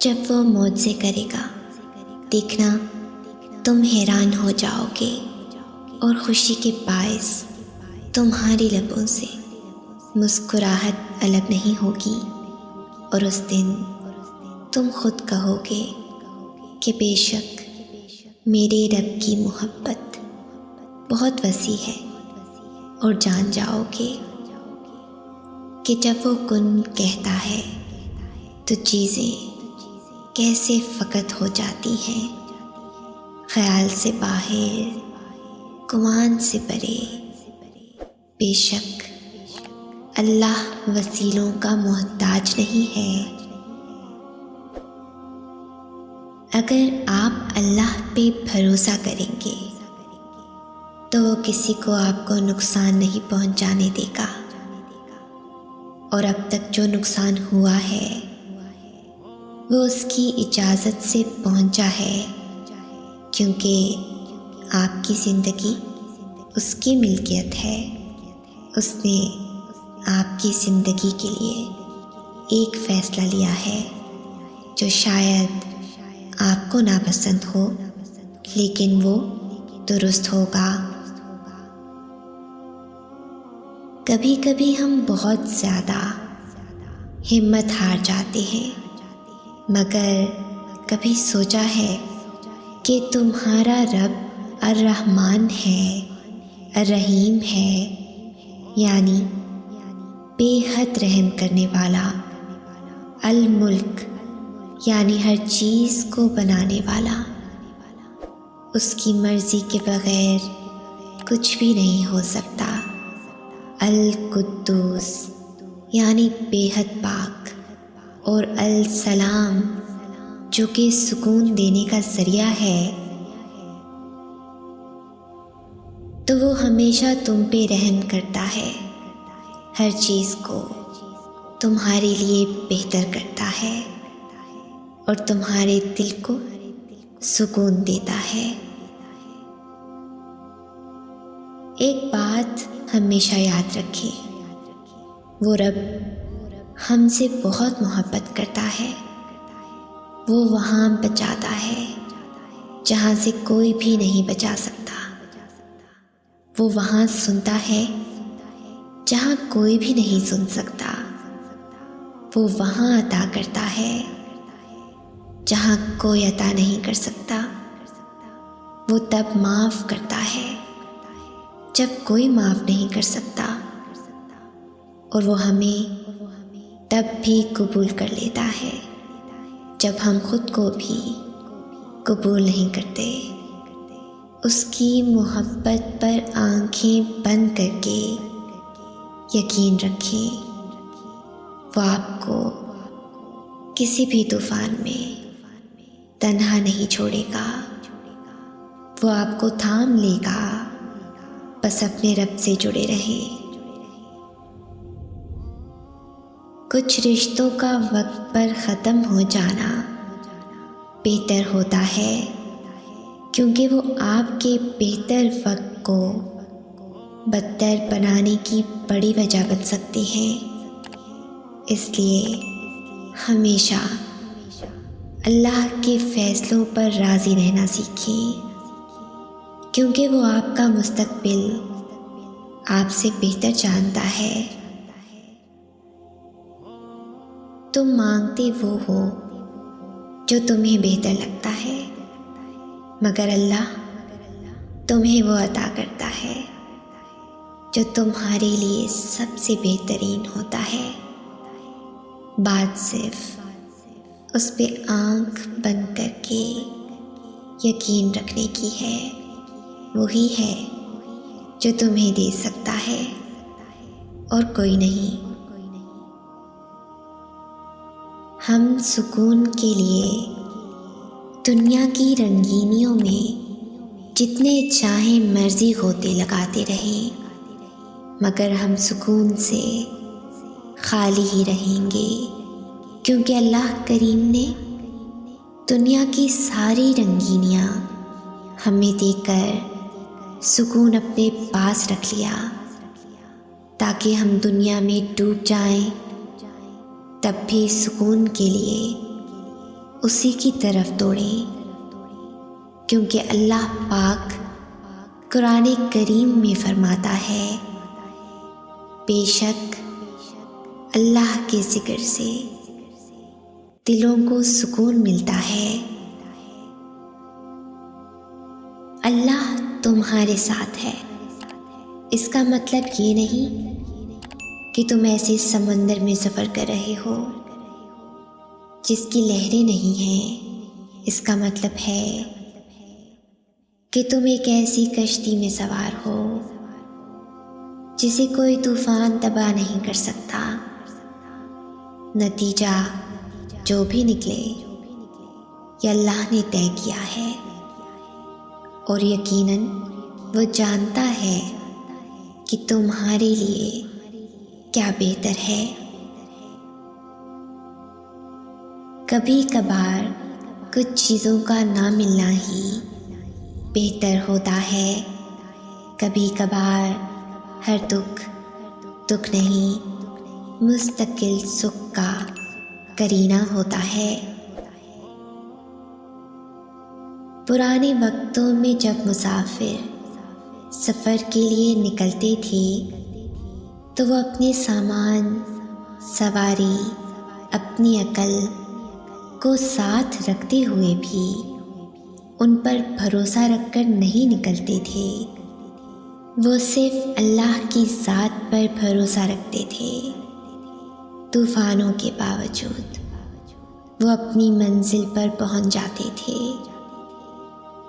जब वो मुझसे करेगा, देखना तुम हैरान हो जाओगे और खुशी के बायस तुम्हारी लबों से मुस्कुराहट अलग नहीं होगी। और उस दिन तुम खुद कहोगे कि बेशक मेरे रब की मोहब्बत बहुत वसी है। और जान जाओगे कि जब वो कुन कहता है तो चीज़ें कैसे फ़कत हो जाती हैं, ख़याल से बाहर, गुमान से परे। बेशक अल्लाह वसीलों का मोहताज नहीं है। अगर आप अल्लाह पे भरोसा करेंगे तो वो किसी को आपको नुकसान नहीं पहुंचाने देगा। और अब तक जो नुकसान हुआ है वो उसकी इजाज़त से पहुंचा है, क्योंकि आपकी ज़िंदगी उसकी मिल्कियत है। उसने आपकी ज़िंदगी के लिए एक फ़ैसला लिया है जो शायद आपको नापसंद हो, लेकिन वो दुरुस्त होगा। कभी कभी हम बहुत ज़्यादा हिम्मत हार जाते हैं, मगर कभी सोचा है कि तुम्हारा रब अर्रहमान है, अर्रहीम है, यानी बेहद रहम करने वाला, अल मुल्क यानी हर चीज़ को बनाने वाला। उसकी मर्ज़ी के बग़ैर कुछ भी नहीं हो सकता। अल कुद्दूस यानी बेहद पाक, और अल सलाम जो कि सुकून देने का ज़रिया है। तो वो हमेशा तुम पे रहम करता है, हर चीज़ को तुम्हारे लिए बेहतर करता है और तुम्हारे दिल को सुकून देता है। एक बात हमेशा याद रखें, वो रब हमसे बहुत मोहब्बत करता है। वो वहाँ बचाता है जहाँ से कोई भी नहीं बचा सकता। वो वहाँ सुनता है जहाँ कोई भी नहीं सुन सकता। वो वहाँ अता करता है जहाँ कोई अता नहीं कर सकता। वो तब माफ़ करता है जब कोई माफ़ नहीं कर सकता, और वो हमें तब भी कबूल कर लेता है जब हम खुद को भी कबूल नहीं करते। उसकी मोहब्बत पर आंखें बंद करके यकीन रखें, वो आपको किसी भी तूफ़ान में तन्हा नहीं छोड़ेगा। वो आपको थाम लेगा, बस अपने रब से जुड़े रहें। कुछ रिश्तों का वक्त पर ख़त्म हो जाना बेहतर होता है, क्योंकि वो आपके बेहतर वक्त को बदतर बनाने की बड़ी वजह बन सकते हैं। इसलिए हमेशा अल्लाह के फ़ैसलों पर राज़ी रहना सीखें, क्योंकि वो आपका मुस्तकबिल आपसे बेहतर जानता है। तुम मांगते वो हो जो तुम्हें बेहतर लगता है, मगर अल्लाह तुम्हें वो अता करता है जो तुम्हारे लिए सबसे बेहतरीन होता है। बात सिर्फ उस पे आँख बंद करके यकीन रखने की है। वही है जो तुम्हें दे सकता है और कोई नहीं। हम सुकून के लिए दुनिया की रंगीनियों में जितने चाहे मर्जी गोते लगाते रहें, मगर हम सुकून से खाली ही रहेंगे, क्योंकि अल्लाह करीम ने दुनिया की सारी रंगीनियाँ हमें देकर सुकून अपने पास रख लिया, ताकि हम दुनिया में डूब जाएं, तब भी सुकून के लिए उसी की तरफ दौड़ें, क्योंकि अल्लाह पाक कुरान करीम में फरमाता है, बेशक अल्लाह के जिक्र से दिलों को सुकून मिलता है। अल्लाह तुम्हारे साथ है। इसका मतलब ये नहीं कि तुम ऐसे समंदर में सफ़र कर रहे हो जिसकी लहरें नहीं हैं। इसका मतलब है कि तुम एक ऐसी कश्ती में सवार हो जिसे कोई तूफ़ान तबाह नहीं कर सकता। नतीजा जो भी निकले ये अल्लाह ने तय किया है, और यकीनन वो जानता है कि तुम्हारे लिए क्या बेहतर है। कभी कभार कुछ चीज़ों का ना मिलना ही बेहतर होता है। कभी कभार हर दुख नहीं, मुस्तकिल सुख का करीना होता है। पुराने वक्तों में जब मुसाफिर सफ़र के लिए निकलते थे तो वो अपने सामान, सवारी, अपनी अकल को साथ रखते हुए भी उन पर भरोसा रखकर नहीं निकलते थे। वो सिर्फ अल्लाह की ज़ात पर भरोसा रखते थे। तूफ़ानों के बावजूद वो अपनी मंजिल पर पहुंच जाते थे।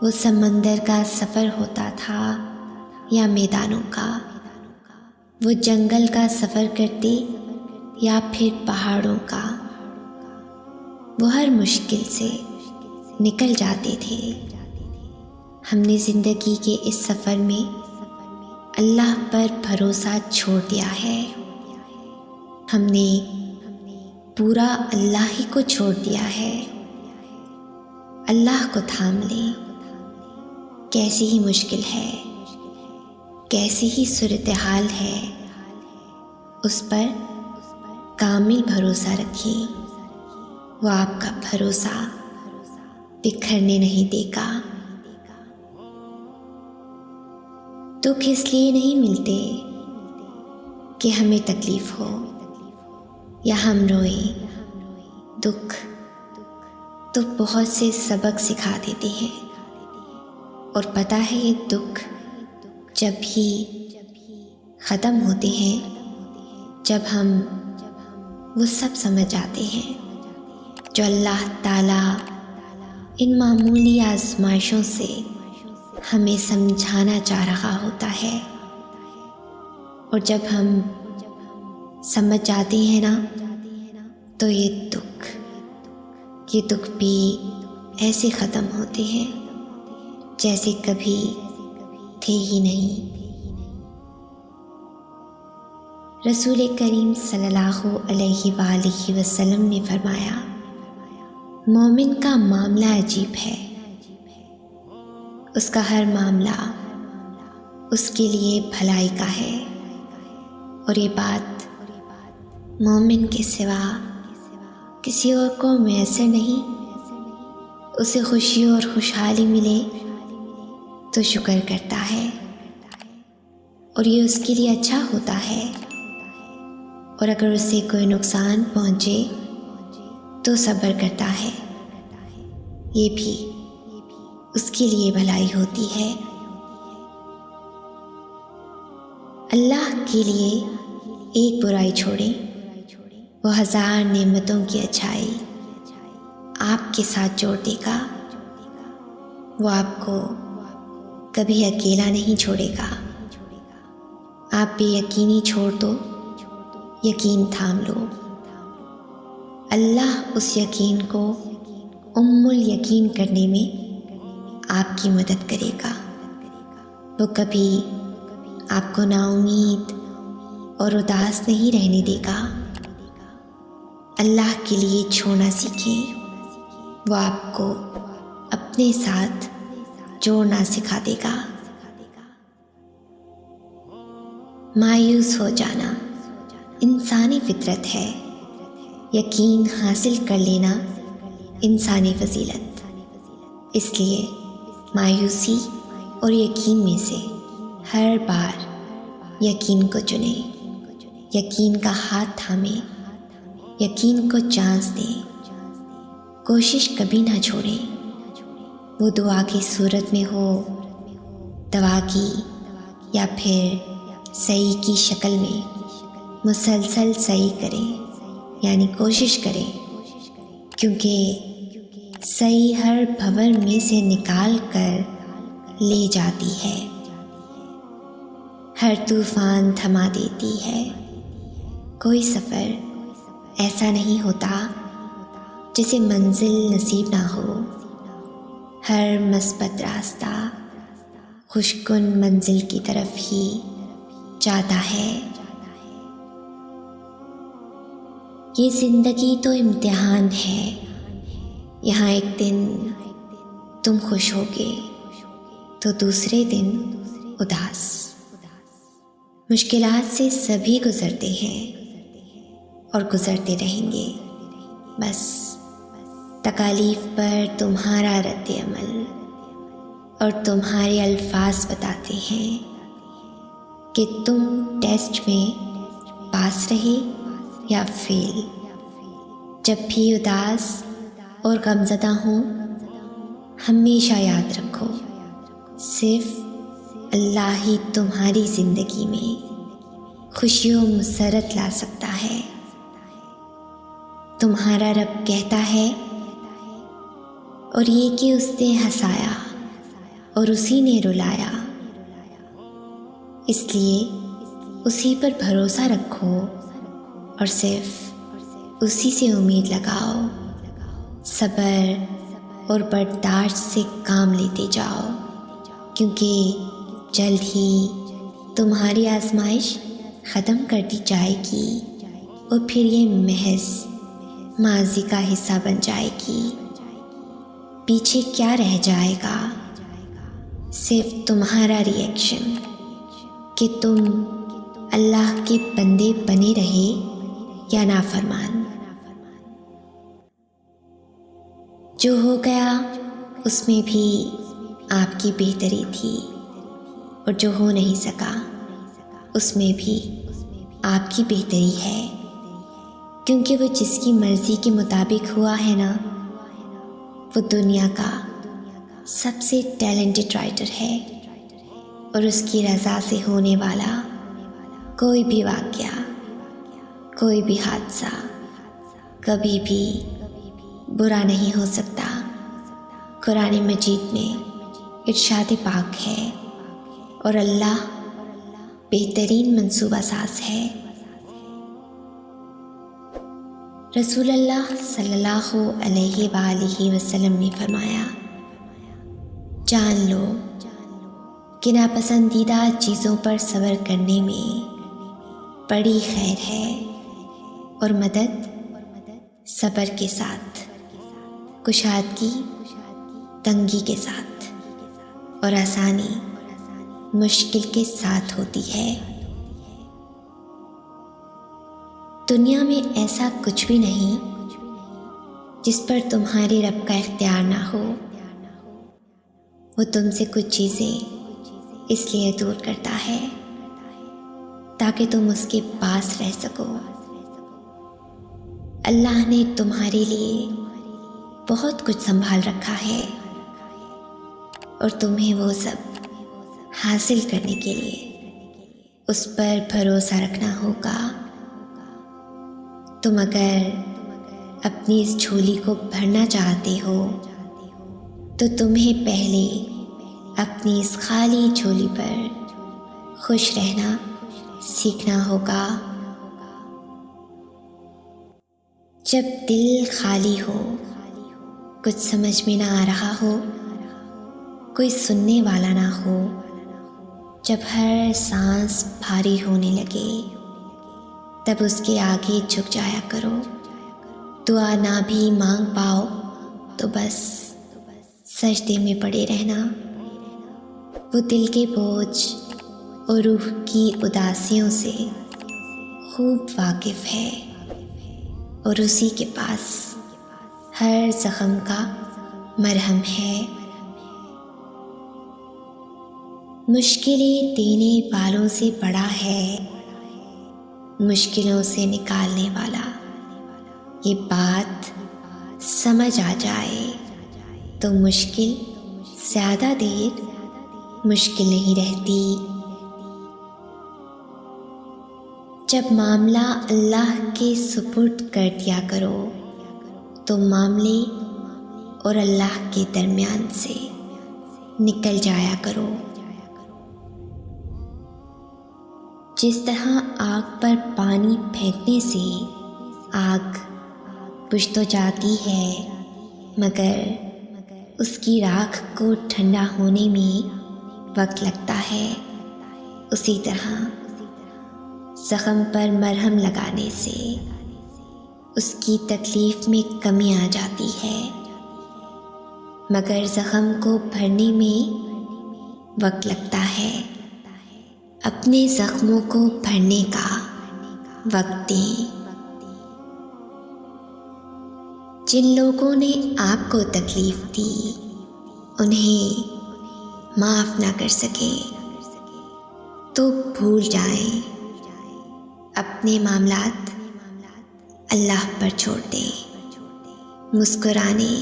वो समंदर का सफ़र होता था या मैदानों का, वो जंगल का सफ़र करते या फिर पहाड़ों का, वो हर मुश्किल से निकल जाते थे। हमने ज़िंदगी के इस सफ़र में अल्लाह पर भरोसा छोड़ दिया है। हमने पूरा अल्लाह ही को छोड़ दिया है। अल्लाह को थाम लें, कैसी ही मुश्किल है, कैसी ही सूरत हाल है, उस पर कामिल भरोसा रखिए। वो आपका भरोसा बिखरने नहीं देगा। दुख इसलिए नहीं मिलते कि हमें तकलीफ़ हो या हम रोएं। दुख तो बहुत से सबक सिखा देते हैं, और पता है ये दुख जब भी ख़त्म होते हैं, जब हम वो सब समझ जाते हैं जो अल्लाह ताला इन मामूली आज़माइशों से हमें समझाना चाह रहा होता है। और जब हम समझ जाते हैं ना, तो ये दुख भी ऐसे ख़त्म होते हैं जैसे कभी थे ही नहीं। रसूल करीम सल्लल्लाहु अलैहि वसल्लम ने फरमाया, मोमिन का मामला अजीब है। उसका हर मामला उसके लिए भलाई का है, और ये बात मोमिन के सिवा किसी और को मैसर नहीं। उसे खुशी और खुशहाली मिले तो शुक्र करता है, और ये उसके लिए अच्छा होता है। और अगर उसे कोई नुकसान पहुँचे तो सब्र करता है, ये भी उसके लिए भलाई होती है। अल्लाह के लिए एक बुराई छोड़ें, वो 1000 नेमतों की अच्छाई आपके साथ जोड़ देगा। वो आपको कभी अकेला नहीं छोड़ेगा। आप बेयकीनी छोड़ दो, यकीन थाम लो। अल्लाह उस यकीन को उम्मुल यकीन करने में आपकी मदद करेगा। वो कभी आपको नाउम्मीद और उदास नहीं रहने देगा। अल्लाह के लिए छोड़ना सीखें, वो आपको अपने साथ जोड़ना सिखा देगा। मायूस हो जाना इंसानी फितरत है। यकीन हासिल कर लेना इंसानी फजीलत। इसलिए मायूसी और यकीन में से हर बार यकीन को चुने, यकीन का हाथ थामे, यकीन को चांस दें, कोशिश कभी ना छोड़ें। वो दुआ की सूरत में हो, दवा की या फिर सही की शक्ल में, मुसलसल सही करें यानी कोशिश करें, क्योंकि सही हर भंवर में से निकाल कर ले जाती है, हर तूफान थमा देती है। कोई सफ़र ऐसा नहीं होता जिसे मंजिल नसीब ना हो, हर मस्बत रास्ता खुशकुन मंजिल की तरफ ही जाता है। ये ज़िंदगी तो इम्तिहान है, यहाँ एक दिन तुम खुश होगे तो दूसरे दिन उदास। मुश्किलात से सभी गुज़रते हैं और गुज़रते रहेंगे, बस तकालीफ पर तुम्हारा रद्द अमल और तुम्हारे अल्फाज बताते हैं कि तुम टेस्ट में पास रहे या फेल। जब भी उदास और गमज़दा हों, हमेशा याद रखो, सिर्फ अल्लाह ही तुम्हारी ज़िंदगी में खुशियों मुसरत ला सकता है। तुम्हारा रब कहता है और ये कि उसने हंसाया और उसी ने रुलाया, इसलिए उसी पर भरोसा रखो और सिर्फ उसी से उम्मीद लगाओ। सब्र और बर्दाश्त से काम लेते जाओ, क्योंकि जल्द ही तुम्हारी आजमाइश ख़त्म कर दी जाएगी और फिर ये महज माजी का हिस्सा बन जाएगी। पीछे क्या रह जाएगा? सिर्फ तुम्हारा रिएक्शन कि तुम अल्लाह के बंदे बने रहे या नाफरमान। जो हो गया उसमें भी आपकी बेहतरी थी और जो हो नहीं सका उसमें भी आपकी बेहतरी है, क्योंकि वो जिसकी मर्ज़ी के मुताबिक हुआ है ना, वो दुनिया का सबसे टैलेंटेड राइटर है और उसकी रज़ा से होने वाला कोई भी वाक़या, कोई भी हादसा कभी भी बुरा नहीं हो सकता। कुरान मजीद में इरशाद पाक है और अल्लाह बेहतरीन मंसूबा साज है। रसूल अल्लाह सल्लल्लाहु अलैहि वसल्लम ने फरमाया, जान लो कि नापसंदीदा चीज़ों पर सब्र करने में बड़ी खैर है और मदद सब्र के साथ, कुशादगी तंगी के साथ और आसानी मुश्किल के साथ होती है। दुनिया में ऐसा कुछ भी नहीं जिस पर तुम्हारे रब का इख्तियार ना हो। वो तुमसे कुछ चीज़ें इसलिए दूर करता है ताकि तुम उसके पास रह सको। अल्लाह ने तुम्हारे लिए बहुत कुछ संभाल रखा है और तुम्हें वो सब हासिल करने के लिए उस पर भरोसा रखना होगा। तुम अगर अपनी इस झोली को भरना चाहते हो तो तुम्हें पहले अपनी इस खाली झोली पर खुश रहना सीखना होगा। जब दिल खाली हो, कुछ समझ में ना आ रहा हो, कोई सुनने वाला ना हो, जब हर सांस भारी होने लगे, तब उसके आगे झुक जाया करो। दुआ ना भी मांग पाओ तो बस सजदे में पड़े रहना। वो दिल के बोझ और रूह की उदासियों से खूब वाकिफ़ है और उसी के पास हर ज़ख्म का मरहम है। मुश्किलें देने वालों से बड़ा है मुश्किलों से निकालने वाला। ये बात समझ आ जाए तो मुश्किल ज़्यादा देर मुश्किल नहीं रहती। जब मामला अल्लाह के सुपुर्द कर दिया करो तो मामले और अल्लाह के दरमियान से निकल जाया करो। जिस तरह आग पर पानी फेंकने से आग बुझ तो जाती है मगर उसकी राख को ठंडा होने में वक्त लगता है, उसी तरह ज़ख्म पर मरहम लगाने से उसकी तकलीफ़ में कमी आ जाती है मगर ज़ख्म को भरने में वक्त लगता है। अपने ज़ख्मों को भरने का वक्त दें। जिन लोगों ने आपको तकलीफ़ दी उन्हें माफ़ ना कर सके तो भूल जाएं। अपने मामलात अल्लाह पर छोड़ दें। मुस्कुराने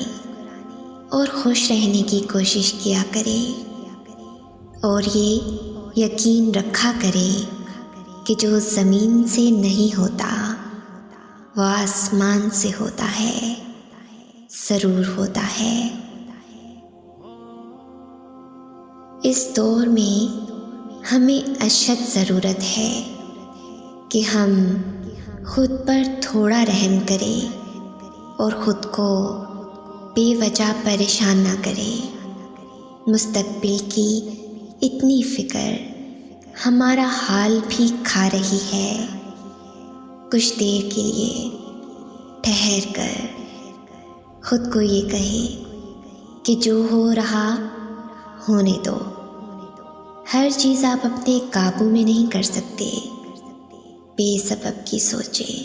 और खुश रहने की कोशिश किया करें और ये यकीन रखा करें कि जो ज़मीन से नहीं होता वह आसमान से होता है, ज़रूर होता है। इस दौर में हमें अशद ज़रूरत है कि हम खुद पर थोड़ा रहम करें और ख़ुद को बेवजह परेशान ना करें। मुस्तक़बिल की इतनी फ़िक्र हमारा हाल भी खा रही है। कुछ देर के लिए ठहर कर ख़ुद को ये कहे कि जो हो रहा होने दो। हर चीज़ आप अपने काबू में नहीं कर सकते। बेसबब की सोचें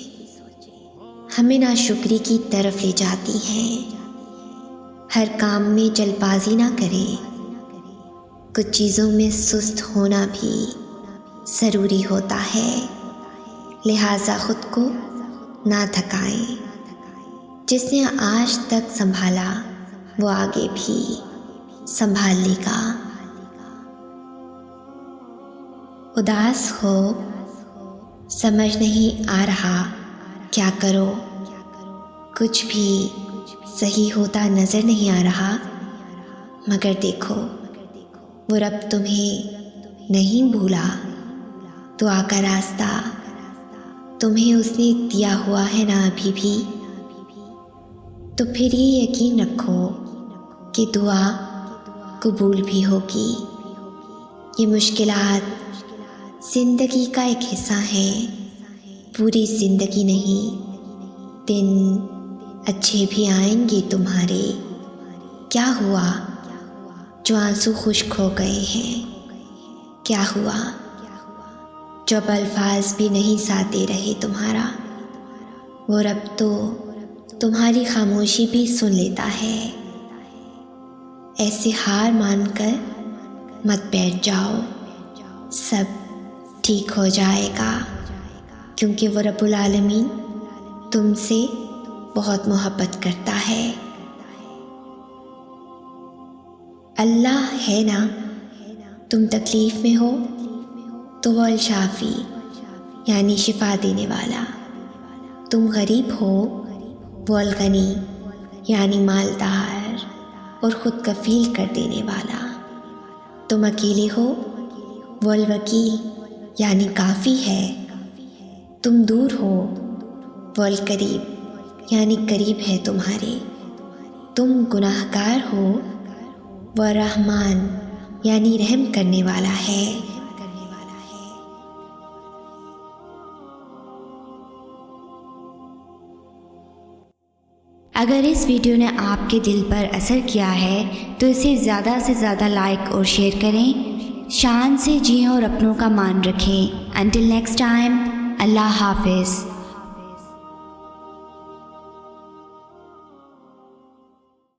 हमें नाशुक्री की तरफ ले जाती हैं। हर काम में जल्दबाजी ना करें। कुछ चीज़ों में सुस्त होना भी ज़रूरी होता है, लिहाजा ख़ुद को ना थकाएं। जिसने आज तक संभाला वो आगे भी संभाल लेगा। उदास हो, समझ नहीं आ रहा क्या करो, कुछ भी सही होता नज़र नहीं आ रहा, मगर देखो वो रब तुम्हें नहीं भूला। दुआ का रास्ता तुम्हें उसने दिया हुआ है ना अभी भी। तो फिर ये यकीन रखो कि दुआ कबूल भी होगी। ये मुश्किलात ज़िंदगी का एक हिस्सा है, पूरी ज़िंदगी नहीं। दिन अच्छे भी आएंगे तुम्हारे। क्या हुआ जो आंसू खुश्क हो गए हैं? क्या हुआ जो अब अल्फाज भी नहीं साथ दे रहे तुम्हारा? वो रब तो तुम्हारी खामोशी भी सुन लेता है। ऐसे हार मानकर मत बैठ जाओ, सब ठीक हो जाएगा, क्योंकि वो रब्बुल आलमीन तुमसे बहुत मोहब्बत करता है। अल्लाह है ना, तुम तकलीफ़ में हो तो वो अल-शाफ़ी यानी शिफा देने वाला। तुम गरीब हो वो अल-गनी यानी मालदार और ख़ुद कफ़ील कर देने वाला। तुम अकेले हो वो अल-वकील यानी काफ़ी है। तुम दूर हो वो अल-करीब यानी करीब है तुम्हारे। तुम गुनाहगार हो वो रहमान यानी रहम करने वाला है। अगर इस वीडियो ने आपके दिल पर असर किया है तो इसे ज़्यादा से ज़्यादा लाइक और शेयर करें। शान से जिएं और अपनों का मान रखें। Until next time, अल्लाह हाफिज़।